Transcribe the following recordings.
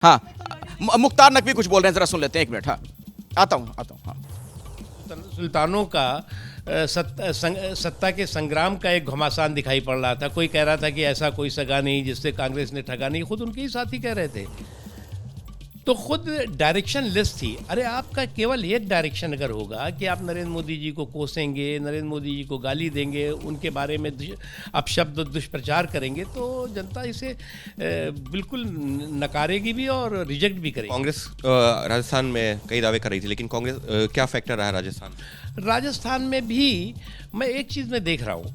हाँ, मुख्तार नकवी कुछ बोल रहे हैं, जरा सुन लेते हैं, एक मिनट। हाँ, आता हूँ। हाँ, सुल्तानों का सत्ता के संग्राम का एक घमासान दिखाई पड़ रहा था। कोई कह रहा था कि ऐसा कोई सगा नहीं जिससे कांग्रेस ने ठगा नहीं, खुद उनके ही साथी कह रहे थे। तो खुद डायरेक्शन लेस थी। अरे आपका केवल एक डायरेक्शन अगर होगा कि आप नरेंद्र मोदी जी को कोसेंगे, नरेंद्र मोदी जी को गाली देंगे, उनके बारे में अपशब्द दुष्प्रचार करेंगे, तो जनता इसे बिल्कुल नकारेगी भी और रिजेक्ट भी करेगी। कांग्रेस राजस्थान में कई दावे कर रही थी, लेकिन कांग्रेस क्या फैक्टर रहा राजस्थान? राजस्थान में भी मैं एक चीज़ में देख रहा हूँ,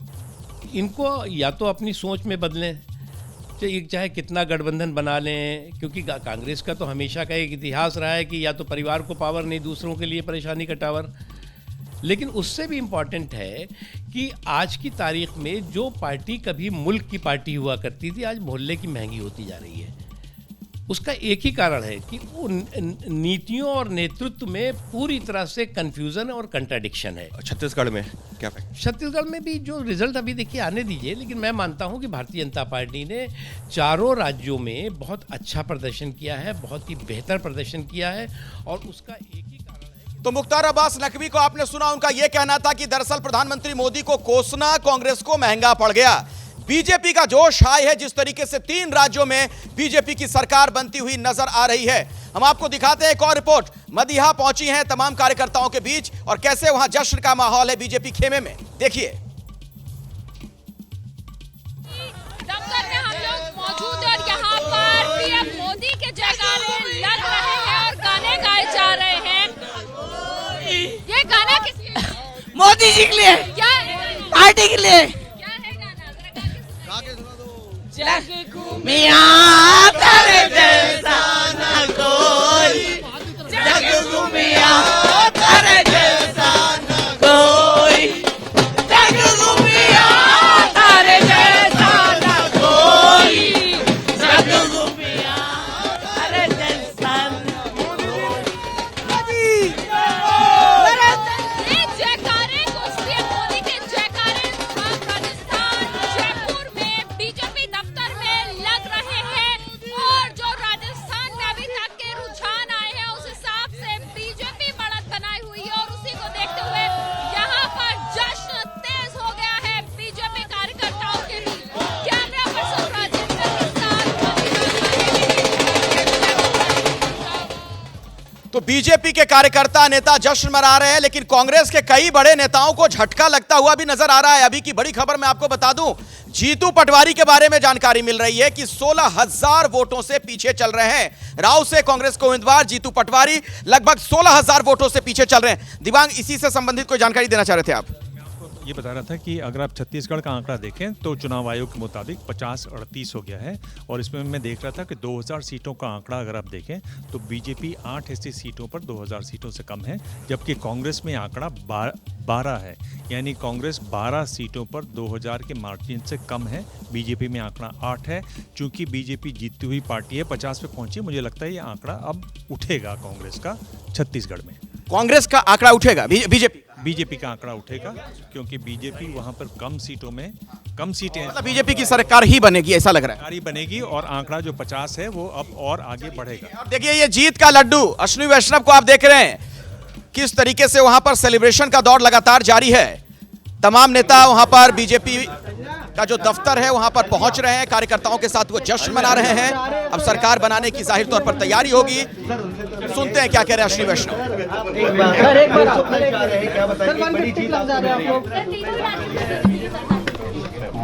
इनको या तो अपनी सोच में बदलें, चाहे कितना गठबंधन बना लें, क्योंकि कांग्रेस का तो हमेशा का एक इतिहास रहा है कि या तो परिवार को पावर नहीं, दूसरों के लिए परेशानी का टावर। लेकिन उससे भी इम्पॉर्टेंट है कि आज की तारीख में जो पार्टी कभी मुल्क की पार्टी हुआ करती थी, आज मोहल्ले की महंगी होती जा रही है। उसका एक ही कारण है कि उन नीतियों और नेतृत्व में पूरी तरह से कंफ्यूजन और कंट्राडिक्शन है। छत्तीसगढ़ में क्या फैक्टर? छत्तीसगढ़ में भी जो रिजल्ट अभी देखिए आने दीजिए, लेकिन मैं मानता हूं कि भारतीय जनता पार्टी ने चारों राज्यों में बहुत अच्छा प्रदर्शन किया है, बहुत ही बेहतर प्रदर्शन किया है, और उसका एक ही कारण है। तो मुख्तार अब्बास नकवी को आपने सुना, उनका यह कहना था कि दरअसल प्रधानमंत्री मोदी को कोसना कांग्रेस को महंगा पड़ गया। बीजेपी का जोश हाई है, जिस तरीके से 3 राज्यों में बीजेपी की सरकार बनती हुई नजर आ रही है। हम आपको दिखाते हैं एक और रिपोर्ट। मदिहा पहुंची हैं तमाम कार्यकर्ताओं के बीच, और कैसे वहां जश्न का माहौल है बीजेपी खेमे में, देखिए। दफ्तर में हम लोग मौजूद हैं और यहाँ पर पीएम मोदी के जयकारे लग रहे हैं और गाने गाए जा रहे हैं। ये गाना किसके लिए? मोदी जी के लिए, क्या पार्टी के लिए। क्या है गाना? जरा गा के सुना दो। जग घूमिया तेरे जैसा न कोई, जग घूमिया तेरे जैसा न कोई, जग घूमिया तेरे जैसा न कोई, जग घूमिया तेरे जैसा न कोई। ये जयकारे कुछ पीएम मोदी के जयकारे राजस्थान जयपुर में बीजेपी दफ्तर में लग रहे हैं, और जो राजस्थान में अभी तक के रुझान आए हैं उस हिसाब से बीजेपी बढ़त बनाई हुई है, और उसी को देखते हुए यहाँ पर जश्न तेज हो गया है बीजेपी कार्यकर्ताओं के बीच। कैमरा पर्सन राजेंद्र के साथ। तो बीजेपी के कार्यकर्ता नेता जश्न मना रहे हैं, लेकिन कांग्रेस के कई बड़े नेताओं को झटका लगता हुआ भी नजर आ रहा है। अभी की बड़ी खबर मैं आपको बता दूं, जीतू पटवारी के बारे में जानकारी मिल रही है कि 16,000 वोटों से पीछे चल रहे हैं। राव से कांग्रेस के उम्मीदवार जीतू पटवारी लगभग 16,000 वोटों से पीछे चल रहे हैं। दिवांग, इसी से संबंधित कोई जानकारी देना चाह रहे थे आप? ये बता रहा था कि अगर आप छत्तीसगढ़ का आंकड़ा देखें तो चुनाव आयोग के मुताबिक 50-38 हो गया है, और इसमें मैं देख रहा था कि 2000 सीटों का आंकड़ा अगर आप देखें तो बीजेपी 8 ऐसी सीटों पर 2000 सीटों से कम है, जबकि कांग्रेस में आंकड़ा 12 है, यानी कांग्रेस 12 सीटों पर 2000 के मार्जिन से कम है। बीजेपी में आंकड़ा 8 है। चूंकि बीजेपी जीतती हुई पार्टी है, 50 पे पहुंची, मुझे लगता है ये आंकड़ा अब उठेगा कांग्रेस का छत्तीसगढ़ में। कांग्रेस का आंकड़ा उठेगा, बीजेपी का आंकड़ा उठेगा, क्योंकि बीजेपी वहां पर कम सीटों में कम सीटें, मतलब बीजेपी की सरकार ही बनेगी, ऐसा लग रहा है। सरकारी बनेगी, और आंकड़ा जो 50 है वो अब और आगे बढ़ेगा। अब देखिए ये जीत का लड्डू अश्विनी वैष्णव को आप देख रहे हैं, किस तरीके से वहां पर सेलिब्रेशन का दौर लगातार जारी है। तमाम नेता वहां पर बीजेपी का जो दफ्तर है वहां पर पहुंच रहे हैं, कार्यकर्ताओं के साथ वो जश्न मना रहे हैं। अब सरकार बनाने की जाहिर तौर पर तैयारी होगी। सुनते हैं क्या कह रहे हैं अश्विनी वैष्णव।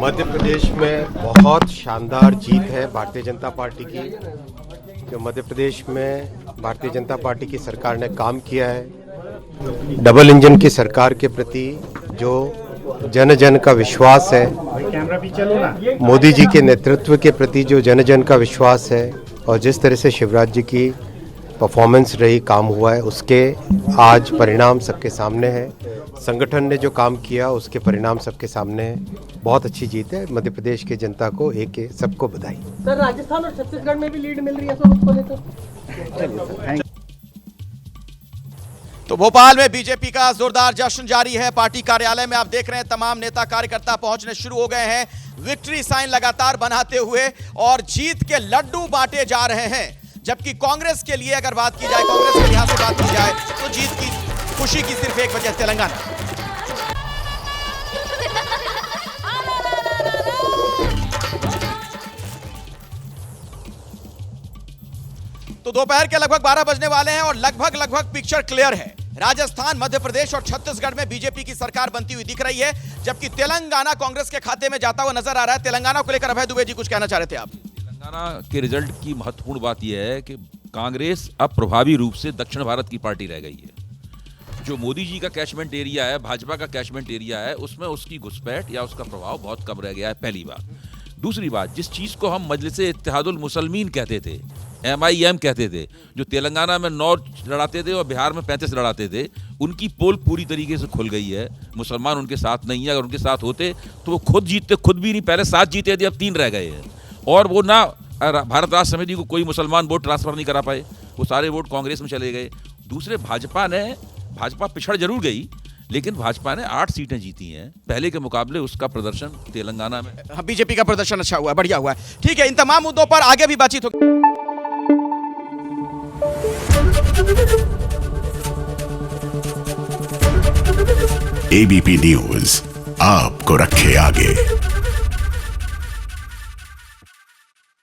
मध्य प्रदेश में बहुत शानदार जीत है भारतीय जनता पार्टी की। जो मध्य प्रदेश में भारतीय जनता पार्टी की सरकार ने काम किया है, डबल इंजन की सरकार के प्रति जो जन जन का विश्वास है, मोदी जी के नेतृत्व के प्रति जो जन जन का विश्वास है, और जिस तरह से शिवराज जी की परफॉर्मेंस रही, काम हुआ है, उसके आज परिणाम सबके सामने है। संगठन ने जो काम किया उसके परिणाम सबके सामने है। बहुत अच्छी जीत है। मध्य प्रदेश की जनता को सबको बधाई। सर, राजस्थान और छत्तीसगढ़ में भी लीड मिल रही है सर उसको लेकर। तो भोपाल में बीजेपी का जोरदार जश्न जारी है। पार्टी कार्यालय में आप देख रहे हैं तमाम नेता कार्यकर्ता पहुंचने शुरू हो गए हैं, विक्ट्री साइन लगातार बनाते हुए, और जीत के लड्डू बांटे जा रहे हैं। जबकि कांग्रेस के लिए अगर बात की जाए, कांग्रेस के लिहाज से बात की जाए, तो जीत की खुशी की सिर्फ एक वजह तेलंगाना। तो दोपहर के लगभग 12 बजने वाले हैं और लगभग पिक्चर क्लियर है। राजस्थान, मध्य प्रदेश और छत्तीसगढ़ में बीजेपी की सरकार बनती हुई दिख रही है, जबकि तेलंगाना कांग्रेस के खाते में जाता हुआ नजर आ रहा है। तेलंगाना को लेकर अभय दुबे जी कुछ कहना चाह रहे थे आप। तेलंगाना के रिजल्ट की महत्वपूर्ण बात यह है कि कांग्रेस अब प्रभावी रूप से दक्षिण भारत की पार्टी रह गई है। जो मोदी जी का कैचमेंट एरिया है, भाजपा का कैचमेंट एरिया है, उसमें उसकी घुसपैठ या उसका प्रभाव बहुत कम रह गया है, पहली बात। दूसरी बात, जिस चीज़ को हम मजलिसे इत्तेहादुल मुसलमीन कहते थे, MIM कहते थे, जो तेलंगाना में 9 लड़ाते थे और बिहार में 35 लड़ाते थे, उनकी पोल पूरी तरीके से खुल गई है। मुसलमान उनके साथ नहीं है। अगर उनके साथ होते तो वो खुद जीतते, खुद भी नहीं, पहले 7 जीते थे, अब 3 रह गए हैं। और वो ना भारत राष्ट्र समिति को कोई मुसलमान वोट ट्रांसफर नहीं करा पाए, वो सारे वोट कांग्रेस में चले गए। दूसरे, भाजपा पिछड़ जरूर गई, लेकिन भाजपा ने 8 सीटें जीती हैं। पहले के मुकाबले उसका प्रदर्शन तेलंगाना में, बीजेपी का प्रदर्शन अच्छा हुआ है, बढ़िया हुआ है। ठीक है, इन तमाम मुद्दों पर आगे भी बातचीत होगी। ABP न्यूज आपको रखे आगे।